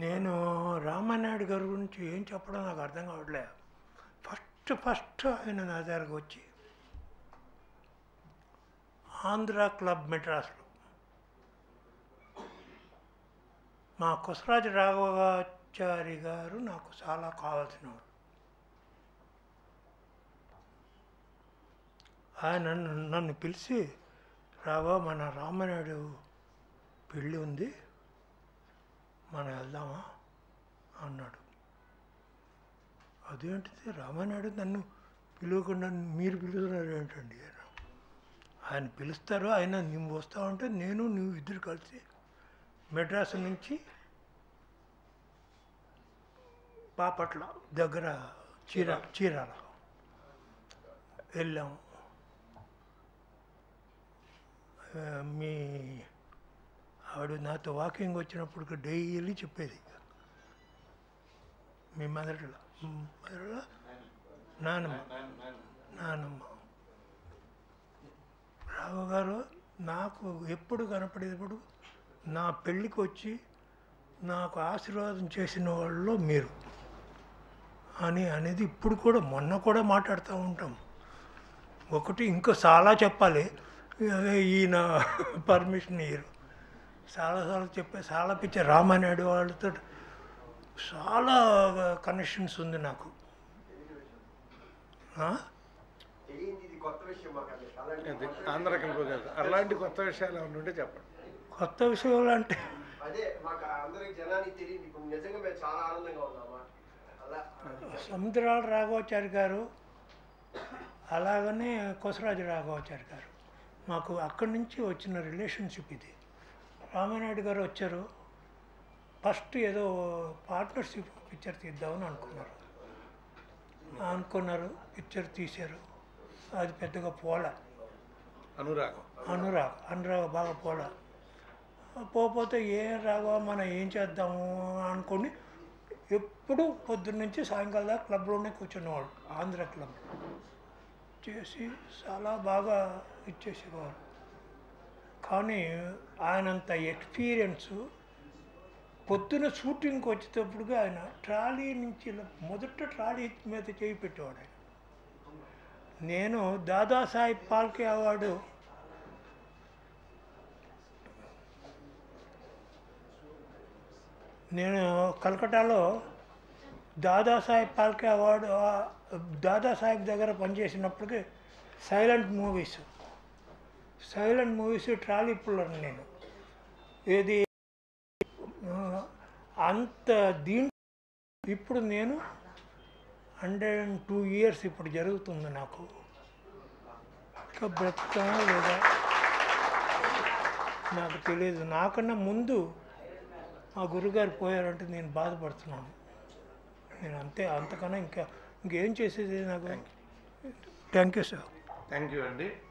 నేను రామానాయుడు గారి గురించి ఏం చెప్పడం నాకు అర్థం కావట్లే. ఫస్ట్ ఆయన నా దగ్గరకు వచ్చి ఆంధ్ర క్లబ్ మెడ్రాస్లో మా కొసరాజు రాఘవాచారి గారు నాకు చాలా కావాల్సిన వాడు. ఆయన నన్ను పిలిచి, రావా మన రామానాయుడు పెళ్ళి ఉంది, మనం వెళ్దామా అన్నాడు. అదేంటిది రామానాయుడు నన్ను పిలవకుండా మీరు పిలుస్తున్నారు ఏంటండి? ఆయన పిలుస్తారు, ఆయన నువ్వు వస్తావంటే నేను నువ్వు ఇద్దరు కలిసి మెడ్రాస్ నుంచి బాపట్ల దగ్గర చీరాల వెళ్ళాము. మీ ఆవిడ నాతో వాకింగ్ వచ్చినప్పుడు డైలీ చెప్పేది, మీ మదర్లో నానమ్మ రావు గారు నాకు ఎప్పుడు కనపడేటప్పుడు నా పెళ్ళికి వచ్చి నాకు ఆశీర్వాదం చేసిన వాళ్ళలో మీరు అనేది ఇప్పుడు కూడా, మొన్న కూడా మాట్లాడుతూ ఉంటాం. ఒకటి ఇంకా చాలా చెప్పాలి, ఈయన పర్మిషన్ ఇయ్యరు. చాలాసార్లు చాలా పిచ్చే రామానాయుడు వాళ్ళతో చాలా కనెక్షన్స్ ఉంది నాకు. అలాంటి కొత్త విషయాలు ఏమైనా ఉంటే చెప్పండి. కొత్త విషయాలు అంటే సముద్రాల రాఘవాచారి గారు, అలాగనే కొసరాజు రాఘవాచారి గారు, మాకు అక్కడి నుంచి వచ్చిన రిలేషన్షిప్ ఇది. రామానాయుడు గారు వచ్చారు, ఫస్ట్ ఏదో పార్ట్నర్షిప్ పిక్చర్ తీద్దామని అనుకున్నారు. పిక్చర్ తీశారు, అది పెద్దగా పోల. అనురాగ్ బాగా పోతే ఏం రావా మనం ఏం చేద్దాము అనుకొని ఎప్పుడు పొద్దున్నుంచి సాయంకాలం దాకా క్లబ్లోనే కూర్చునేవాడు. ఆంధ్ర క్లబ్ చేసి చాలా బాగా ఇచ్చేసేవారు. కానీ ఆయనంత ఎక్స్పీరియన్సు పొద్దున షూటింగ్కి వచ్చేటప్పటికి ఆయన ట్రాలీ నుంచి మొదట ట్రాలీ మీద చేయి పెట్టేవాడు. ఆయన నేను దాదాసాహెబ్ ఫాల్కే అవార్డు నేను కలకటాలో దాదాసాహెబ్ ఫాల్కే అవార్డు దాదాసాహెబ్ దగ్గర పనిచేసినప్పటికీ సైలెంట్ మూవీస్ ట్రాలీ పుల్లర్ నేను ఏది అంత ఇప్పుడు నేను 102 years ఇప్పుడు జరుగుతుంది నాకు. ఇంకా బ్రతుకుతానా లేదా నాకు తెలియదు. నాకన్నా ముందు మా గురుగారు పోయారంటే నేను బాధపడుతున్నాను. నేను అంతకన్నా ఇంకేం చేసేది నాకు. Thank you sir. Thank you అండి.